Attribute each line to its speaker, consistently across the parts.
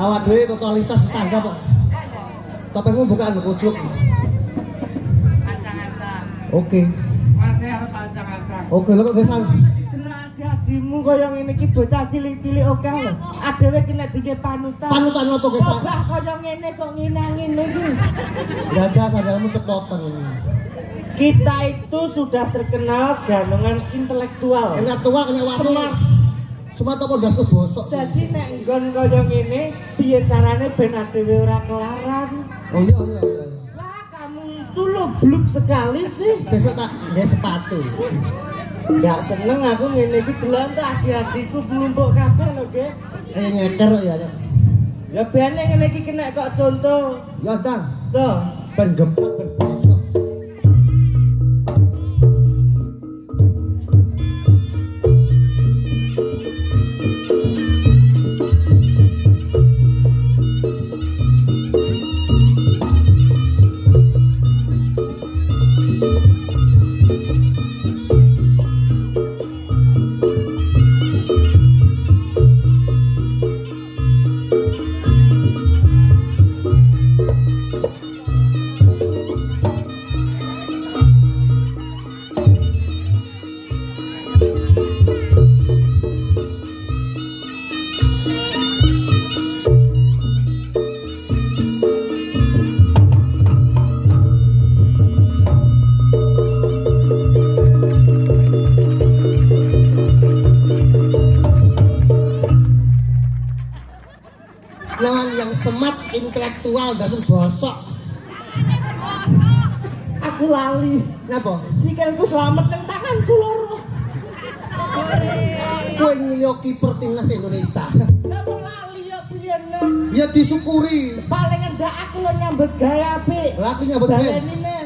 Speaker 1: Awak dhewe totalitas tangga kok. Topengmu bukan kucuk.
Speaker 2: Ancang-ancang.
Speaker 1: Oke.
Speaker 2: Masih harus ancang-ancang.
Speaker 1: Oke, lho kok gesan.
Speaker 2: Tenaga adimu kaya ngene iki bocah cilik-cilik oke lho. Adewe kena dike panutan.
Speaker 1: Panutan opo gesan?
Speaker 2: Obah kaya ngene kok ngina-ngine iki.
Speaker 1: Gajah sandalmu cepoten.
Speaker 2: Kita itu sudah terkenal dengan intelektual.
Speaker 1: Intelektual kena watu. Semata pondasku bosok.
Speaker 2: Dadi nek nggon kaya ngene, piye carane ben adewe ora kelaran?
Speaker 1: Oh iya iya iya.
Speaker 2: Wah, kamu itu loblok sekali sih.
Speaker 1: Besok tak nggae sepatu.
Speaker 2: Enggak seneng aku ngene iki delok tuh adik-adikku blumpuk kabeh lho, Ge.
Speaker 1: Nyeker ya.
Speaker 2: Ya bene ngene iki kena kok contoh.
Speaker 1: Ya Kang,
Speaker 2: Tuh,
Speaker 1: ben geblek ben bosok. Lawan yang semat intelektual dan bosok.
Speaker 2: aku lali.
Speaker 1: Ngapa?
Speaker 2: Sikilku selamat nang tanganku loro.
Speaker 1: Kowe nyilio kiper timnas Indonesia.
Speaker 2: Lah wong lali ya piye nek.
Speaker 1: Ya disyukuri.
Speaker 2: Paling enggak aku lo nyambut gawe apik.
Speaker 1: Lah aku nyambut gawe.
Speaker 2: Baleni nih.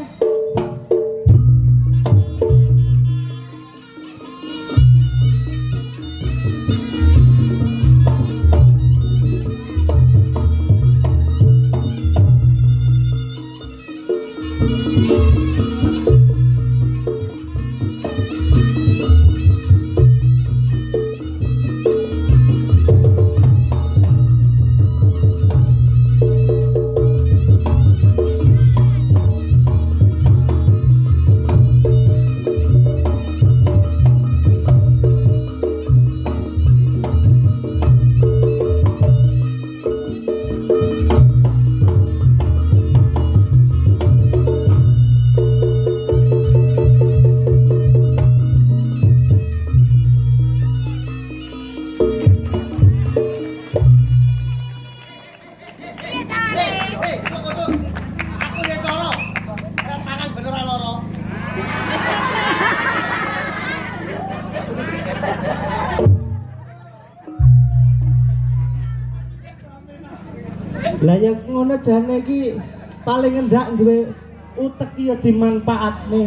Speaker 2: Lah ya ngono jane iki paling endak duwe utek ya dimanfaatne.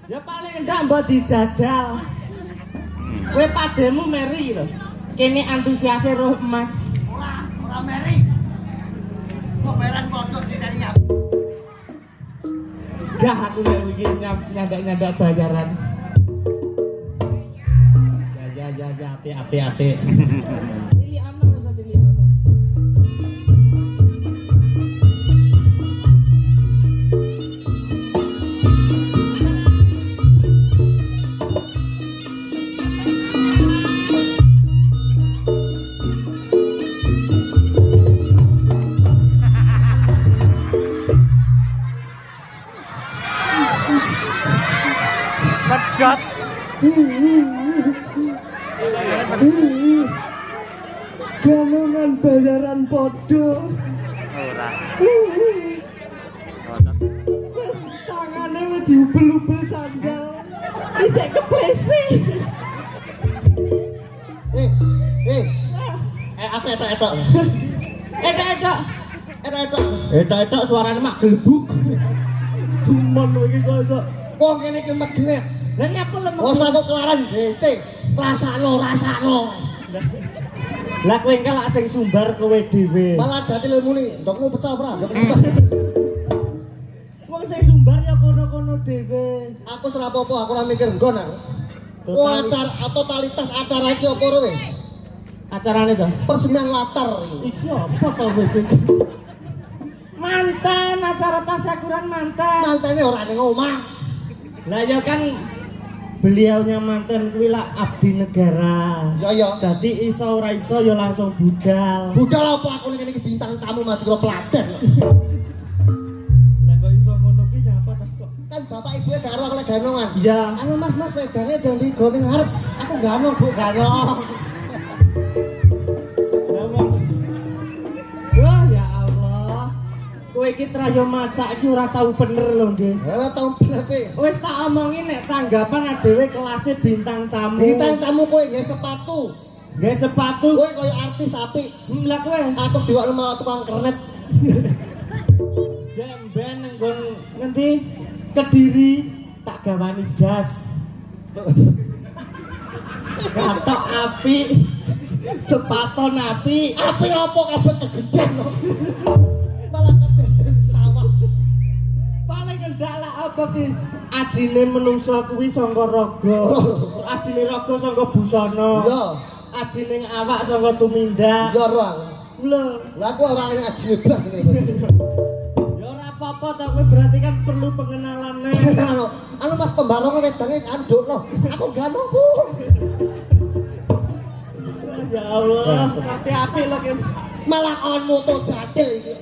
Speaker 2: Ya paling endak mbok dijajal. Kowe pademu meri lho. Kene antusiase roh emas.
Speaker 1: Ora meri. Kok barang pondok ditanya.
Speaker 2: Gah aku nek iki nyandak-nyandak bayaran. Ya api.
Speaker 3: Medot.
Speaker 2: Ganongan bayaran podo.
Speaker 3: Ora.
Speaker 2: Tangane wis diubel-ubel sandal. Isek keplesi.
Speaker 1: Aku etok-etok.
Speaker 2: Etok-etok suarane mak gelbuk. Dumon iki kok.
Speaker 1: Wong kene iki megret.
Speaker 2: Lah nyapa lemah.
Speaker 1: Oh satu kelaran DC. Rasano.
Speaker 2: Lah kowe engke lak sing sumbar kowe dhewe.
Speaker 1: Malah jati ilmune, ndokmu pecah ora? Ndokmu pecah.
Speaker 2: Wong sing sumbar ya kono-kono dhewe.
Speaker 1: Aku ora apa-apa, aku ora mikir nggon aku. Oh acara totalitas acara iki apa ora we?
Speaker 2: Acarane to?
Speaker 1: Persemian latar.
Speaker 2: Iki apa to kowe iki? Mantan acara tasyakuran mantan.
Speaker 1: Mantene ora ning omah.
Speaker 2: Lah ya kan beliaunya mantan kuwi lak abdi negara.
Speaker 1: Ya.
Speaker 2: Dadi iso ora iso ya langsung budal.
Speaker 1: Budal apa aku ning kene iki bintang tamu mati karo peladen.
Speaker 2: Lah kok iso ngono ki nyapa ta kok?
Speaker 1: Kan bapak ibu ibuke karo aku lek ganongan.
Speaker 2: Iya.
Speaker 1: Anu Mas wedange dong di gone ngarep. Aku ganong Bu ganong.
Speaker 2: Wah ya Allah. Kowe iki trayo macak iki ora tau bener lho, Nggih.
Speaker 1: Ora tau bener kowe.
Speaker 2: Wis tak omongin nek tanggapan dhewe kelasé bintang tamu.
Speaker 1: Bintang tamu kowe nggih sepatu.
Speaker 2: Nggih sepatu.
Speaker 1: Kowe koyo artis apik.
Speaker 2: Lah kowe
Speaker 1: Atuk diwakno malah tukang kernet.
Speaker 2: Jamban nggon ngendi? Kediri tak gawani jas. Katok api. Sepaton api.
Speaker 1: Api apa kabeh kegeden. Malah kegeden sawah.
Speaker 2: Paling endak lah apa ki? Ajine menungso kuwi saka raga. Ajine raga saka busana.
Speaker 1: Iya.
Speaker 2: Ajine awak saka tumindak.
Speaker 1: Iya ruang.
Speaker 2: Lho,
Speaker 1: Lah aku ora ngene ajine blas ngene.
Speaker 2: ya ora apa-apa ta kowe berarti kan perlu pengenalannya.
Speaker 1: Anu Mas pembaronge wedange andukno. Aku ganong Bu.
Speaker 2: Ya Allah, api-api lho ki.
Speaker 1: Malah on moto jadil iki.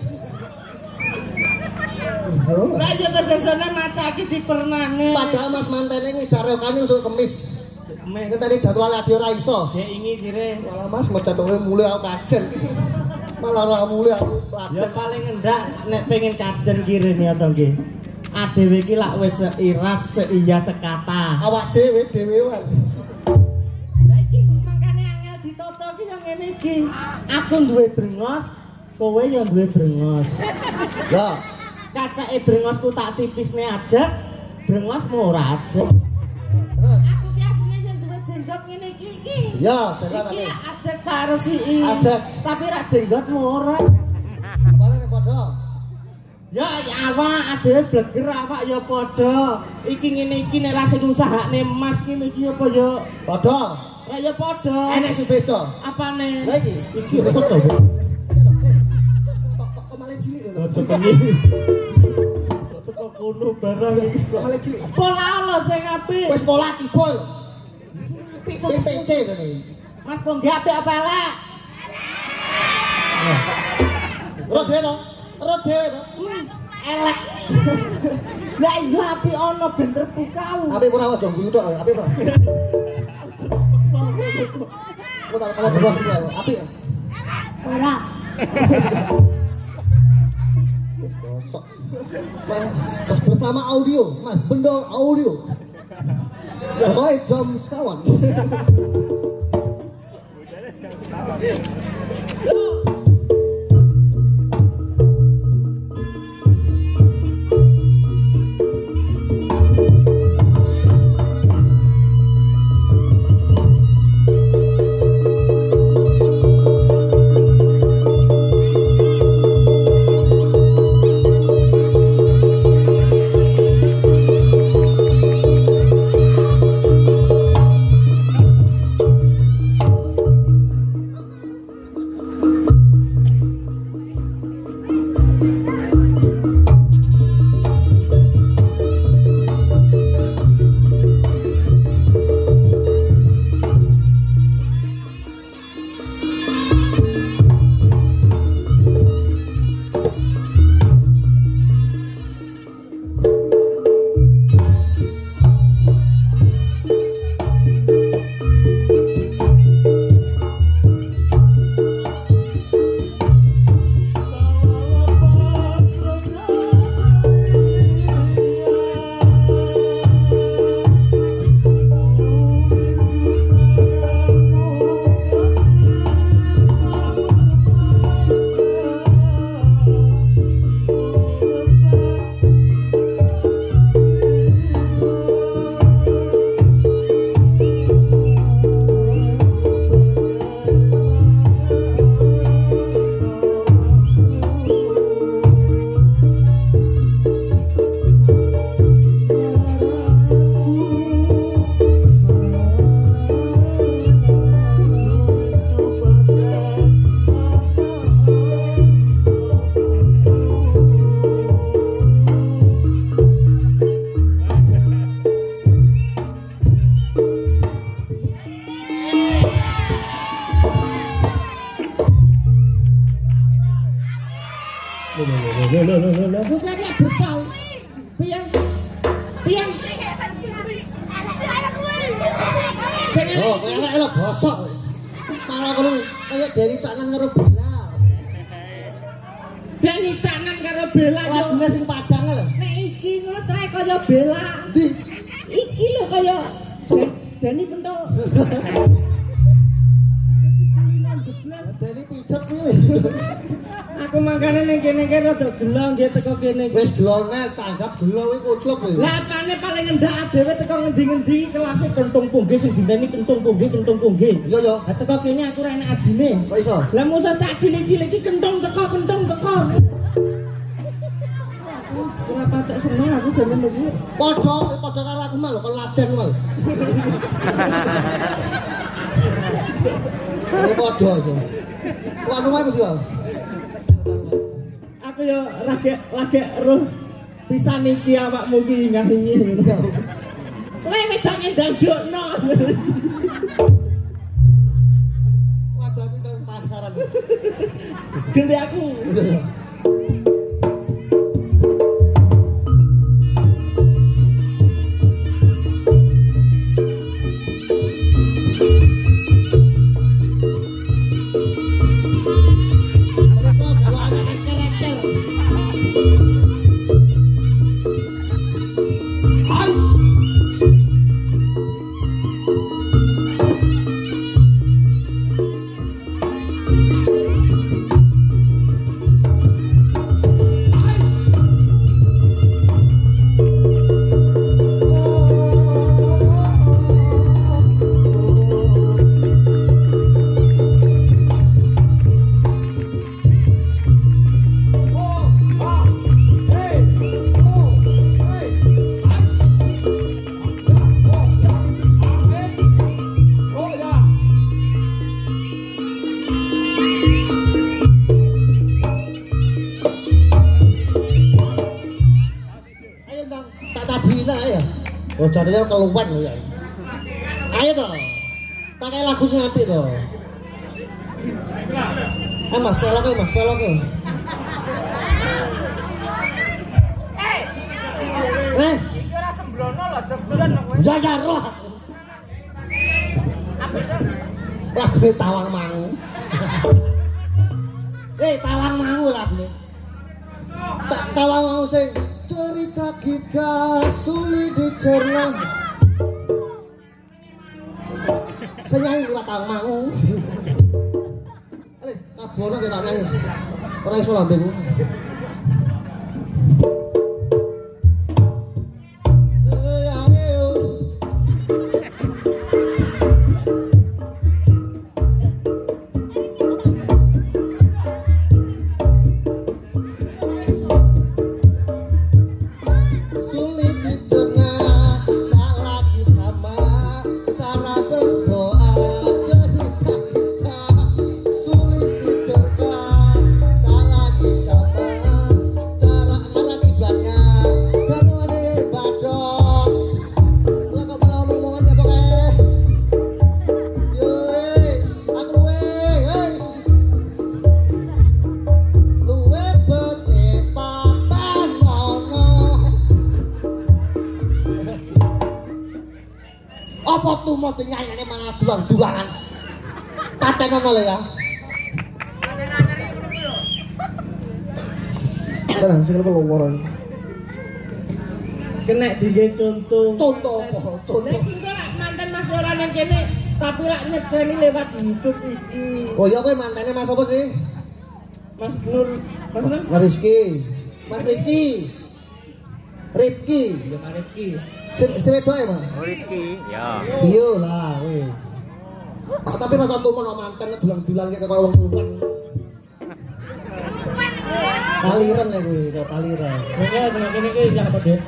Speaker 2: Lah ya tesesane maca iki dipernane.
Speaker 1: Padahal Mas mantene ngejare kane usuk kemis. Ngenteni jadwal ade ora iso.
Speaker 2: Dek ingi sire.
Speaker 1: Malah Mas mecatoke mulih aku kajen. Malah ora mulih aku
Speaker 2: Ya
Speaker 1: laten.
Speaker 2: paling endak nek pengen kajen kirene to nggih. Adewe iki lak wis seiras seiya sekata.
Speaker 1: Awak dhewe-dhewean.
Speaker 2: Lah iki mangkane angel ditoto iki yo ngene iki. Aku duwe brengos, kowe yo duwe brengos.
Speaker 1: Lah,
Speaker 2: Kacake brengosku tak tipisne ajak, brengosmu ora ajak.
Speaker 1: terus.
Speaker 2: Aku biasanya yo duwe jenggot ngene iki iki.
Speaker 1: Ya, jalan
Speaker 2: Iki
Speaker 1: ate.
Speaker 2: lak ajak tak resiki.
Speaker 1: Ajak.
Speaker 2: Tapi rak jenggotmu ora.
Speaker 1: Bareng padha.
Speaker 2: Ya awak adewe bleger awak ya padha. Iki ngene iki nek ra sing usahane Mas ngene iki apa ya?
Speaker 1: Padha.
Speaker 2: Ra ya padha.
Speaker 1: Enek sing beda.
Speaker 2: Apane?
Speaker 1: Lah iki.
Speaker 2: Iki foto.
Speaker 1: Kok malah cilik lho.
Speaker 2: Foto kene. Foto kok kono barang iki
Speaker 1: Kok
Speaker 2: kok.
Speaker 1: malah cilik.
Speaker 2: Pola lho sing apik.
Speaker 1: Wis pola tiba lho.
Speaker 2: Apik kok.
Speaker 1: PPC ngene.
Speaker 2: Mas Pongge apik apa elek?
Speaker 1: Ora dhewe to. Ora dhewe to.
Speaker 2: Elek. Lah iya apik ana ben terpukau.
Speaker 1: Apik ora aja guyu tok, apik ora. Kok tak kalau bos kuwi apik.
Speaker 2: Ora.
Speaker 1: Gosok. Mas bersama audio, Mas Bendol Audio. Pokoknya jam sekawan.
Speaker 2: Bukannya berbau. Piang. Piang.
Speaker 1: Oh, kowe elek-elek bosok. Malah kono kaya Deni Canan karo Bella.
Speaker 2: Deni Canan karo Bella yo.
Speaker 1: Lagune sing Padang lho.
Speaker 2: Nek iki ngono trae kaya Bella.
Speaker 1: Ndi?
Speaker 2: Iki lho kaya Deni Pentol.
Speaker 1: Deni pijet kuwi.
Speaker 2: Aku mangkane ning kene iki rada gelo nggih teko kene.
Speaker 1: Wis gelone tanggap gelo kuwi kucluk kuwi.
Speaker 2: Lah apane paling ngendak dhewe teko ngendi-ngendi kelase kentung punggih sing dinteni kentung punggih.
Speaker 1: Iya ya.
Speaker 2: Lah teko kene aku ora enak ajine.
Speaker 1: Kok iso?
Speaker 2: Lah musa cak cilik-cilik iki kentung teko. Ora patek seneng aku demen iki.
Speaker 1: Padha karo aku mah lho, kon laden mah. Ini padha aja. Kok anu wae begitu.
Speaker 2: Aku yo lagi roh pisan iki awakmu iki ngah-ingi ngono. Le wedok ndang jokno.
Speaker 1: Wajahku kaya pasaran.
Speaker 2: Gende aku.
Speaker 1: Oh jadinya keluwen lho ya. Ayo toh. Tak kayak lagu sing apik toh. Mas peloke. Iki ora sembrono lho, jeblen kowe. Ya roh. Lagu Tawang Mangu. Tawang Mangu lagu. Tawang Mangu sing cerita kita sulit dicerna. Saya nyanyi lewat Tawang Mangu. Alis, tabono kita nyanyi. Ora iso lambemu. Apa tumo nyanyane malah dulang-dulangan. Patenono lho ya. Tenang sing kok loro.
Speaker 2: Kenek dingge contoh.
Speaker 1: Contoh apa? Contoh.
Speaker 2: Nek engko lak manten Mas ora nang kene, tapi lak nyedeni lewat YouTube iki.
Speaker 1: Oh ya kowe mantene Mas apa sih?
Speaker 2: Mas Nur, Mas Nur?
Speaker 1: Mas Rizky. Mas Riki. Rifki.
Speaker 2: Ya Mas Rifki.
Speaker 1: Sing wedok ya, Mas?
Speaker 3: Oh Rizky, ya.
Speaker 1: Vio lah, kowe. Tapi rasa tuh mau manten dulang-dulang kayak wong keluwen. Kaliran ya kowe, kok kaliran.
Speaker 2: Oke, tengah kene iki ya apa, Dek?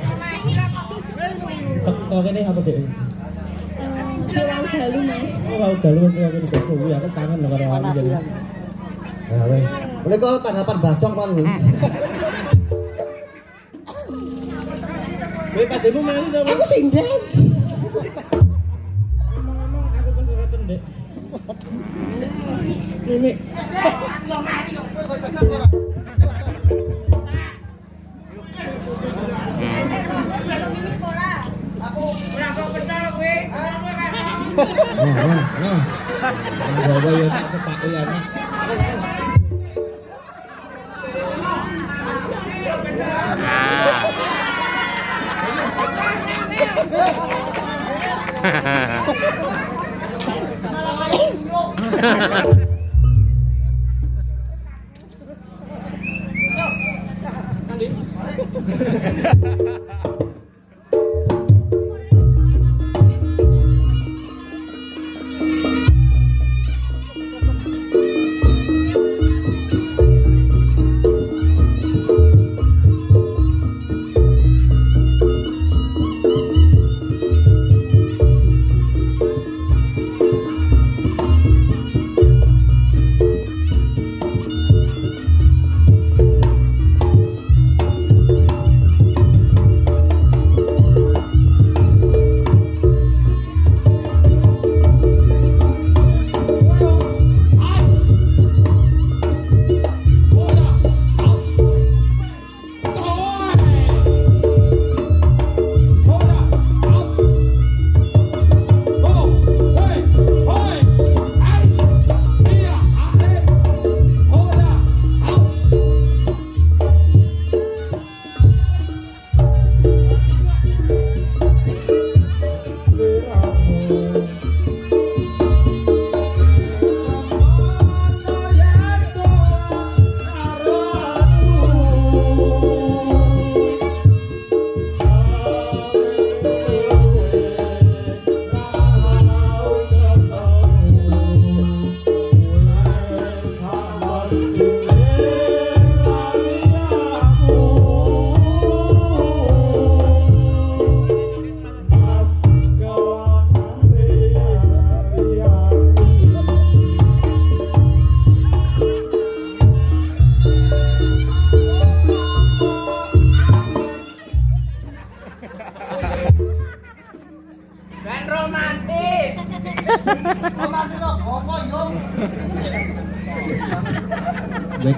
Speaker 2: Tengah kene apa, Dek?
Speaker 4: Wau dalu, Mas.
Speaker 2: Oh, wau dalu tengah kene kok suwi aku kangen karo awakmu jadi.
Speaker 1: Ya wes. Menika tanggapan badok man.
Speaker 2: Kowe pademu melu to?
Speaker 1: Aku sinden.
Speaker 2: Ngomong-ngomong aku kesurutan, Dek. Mimik.
Speaker 1: Nah. Gawe yo tak cepake ya, Mak.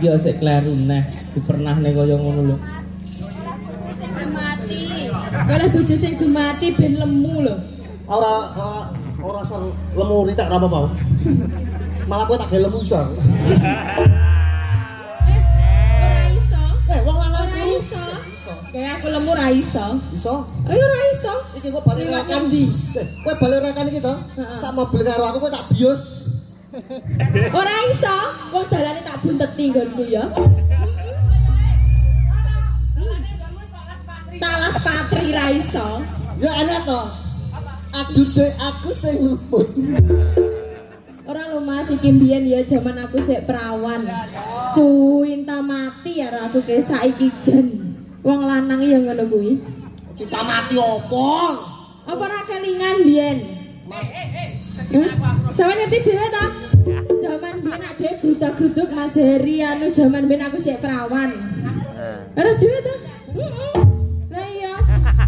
Speaker 3: Iki asik kleru neh dipernahne kaya ngono lho.
Speaker 4: Sing dumati. Golek bojo sing dumati ben lemu lho.
Speaker 1: Ora ser lemu ritak ra apa mau. Malah kowe tak gawe lemu iso.
Speaker 4: Ora iso.
Speaker 1: Wong lanang
Speaker 4: Ora iso.
Speaker 1: Iso.
Speaker 4: Kayak aku lemu ra iso.
Speaker 1: Iso?
Speaker 4: Ayo ora iso.
Speaker 1: Iki kok balik rekan ndi? Kowe balik rekan iki to? Sak mobil karo aku kowe tak bius.
Speaker 4: Ora iso. Wong dalane tak bunteti nggonku ya. Talas patri ra iso.
Speaker 1: Ya enak to. Aduh dek aku sing lumut.
Speaker 4: Ora lho Mas, iki mbiyen ya jaman aku sik perawan. Cinta mati karo aku ke saiki jen. Wong lanang ya ngono kuwi.
Speaker 1: Cinta mati opo?
Speaker 4: Apa ora kelingan mbiyen?
Speaker 1: Mas,
Speaker 4: Jaman ngerti dhewe ta? Jaman mbiyen nek dhewe grudak-gruduk Mas Heri anu jaman mbiyen aku sik perawan. Ora dhewe ta? Heeh. Lah iya.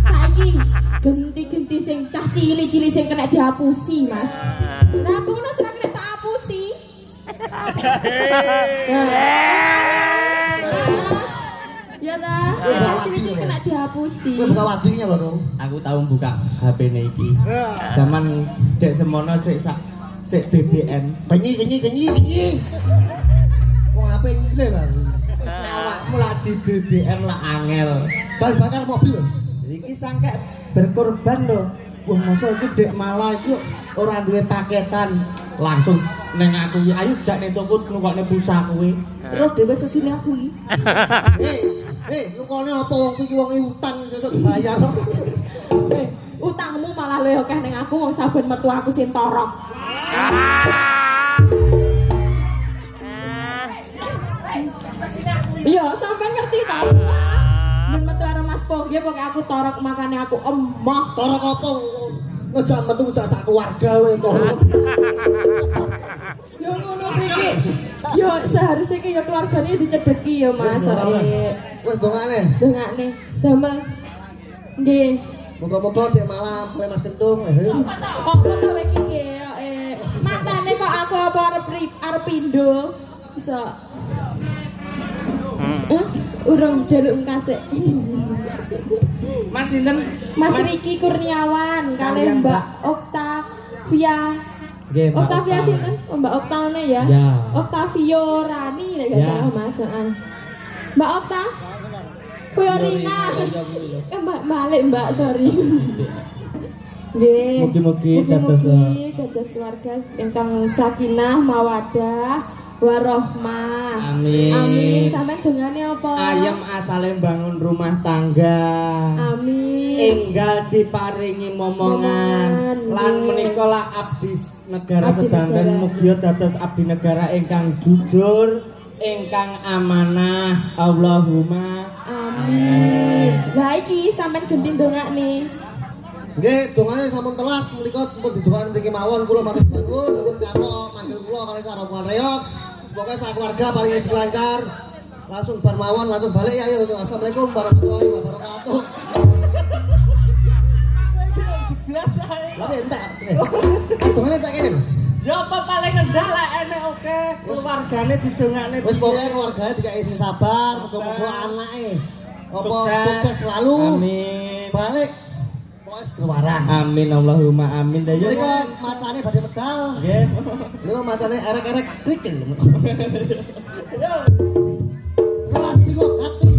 Speaker 4: Saiki genti-genti sing cah cilik-cilik sing kena dihapusi, Mas. Lah aku ngono sing kena tak hapusi. Ya ta, ya cah cilik-cilik kena dihapusi.
Speaker 1: kowe buka wadinya lho.
Speaker 3: Aku tau buka HP-ne iki. Zaman sejak semono sik BBM.
Speaker 1: Genyi. Wong HP nyile lah.
Speaker 3: Awakmu lak di BBM lah angel.
Speaker 1: Bal bakar mobil lho.
Speaker 3: Iki sangkek berkorban lho. Wah, masa iki dek malah iku ora duwe paketan. Langsung neng aku iki, ayo jak ning toko nukokne pulsa kowe. Terus dhewe sesine aku iki.
Speaker 1: Nukone apa wong iki wong utang sesuk dibayar.
Speaker 4: Utangmu malah luwih akeh ning aku wong saben metu aku sing torok. Iya, sampe ngerti ta? Ben metu karo Mas Poge pokoke aku torok makane aku emoh.
Speaker 1: Torok apa? Ngejak metu ngejak sak keluarga kowe torok.
Speaker 4: Yo ngono iki. Yo seharusnya ki yo keluargane dicedeki yo Mas.
Speaker 1: Wes dongane.
Speaker 4: Dongane. Damel. Nggih.
Speaker 1: Moga-moga dek malam kle Mas Kentung.
Speaker 4: Kok kowe iki matane kok aku apa arep pindho. Bisa. Urung daluk kasik.
Speaker 3: Mas sinten?
Speaker 4: Mas Riki Kurniawan kali Mbak Okta Oktavia.
Speaker 3: Nggih, Mbak
Speaker 4: Oktavia
Speaker 3: Okta.
Speaker 4: sinten? Oh, Mbak Oktane ya.
Speaker 3: Ya.
Speaker 4: Oktavio Rani nek gak
Speaker 3: Ya.
Speaker 4: salah Mas. Heeh. Mbak Okta. Fiorina. Mbak balik Mbak, sorry. Nggih.
Speaker 3: Mugi-mugi
Speaker 4: Mugi-mugi dados keluarga ingkang sakinah mawadah warohmah.
Speaker 3: Amin.
Speaker 4: Amin. Sampeyan dongane apa?
Speaker 3: Ayem asale bangun rumah tangga.
Speaker 4: Amin.
Speaker 3: Enggal diparingi momongan
Speaker 4: Momongan,
Speaker 3: lan
Speaker 4: nggih.
Speaker 3: menika lah abdi negara
Speaker 4: Abdi
Speaker 3: sedanten
Speaker 4: negara.
Speaker 3: mugi dados abdi negara ingkang jujur, ingkang amanah. Allahumma
Speaker 4: Amin. Lah iki sampean gendhi ndongakne.
Speaker 1: Nggih, dongane sampun telas menika pun didongakne mriki mawon kula matur nuwun nuwun kapok manggil kula kali sarombongan reog. Semoga sak keluarga paling rezeki lancar. Langsung bar mawon langsung balik ya. Assalamualaikum warahmatullahi wabarakatuh.
Speaker 3: jelas ae.
Speaker 1: Tapi entek. Dongane tak kene.
Speaker 3: Ya apa paling ngendah lah enek oke keluargane didongakne.
Speaker 1: Wis pokoke keluargane dikai sing sabar, muga-muga anake apa sukses selalu.
Speaker 3: Amin.
Speaker 1: Balik pokoke keluaran.
Speaker 3: Amin Allahumma amin. Dah
Speaker 1: Mereka macane badhe medal.
Speaker 3: Nggih.
Speaker 1: Mereka macane erek-erek krikel. Kelas singok hati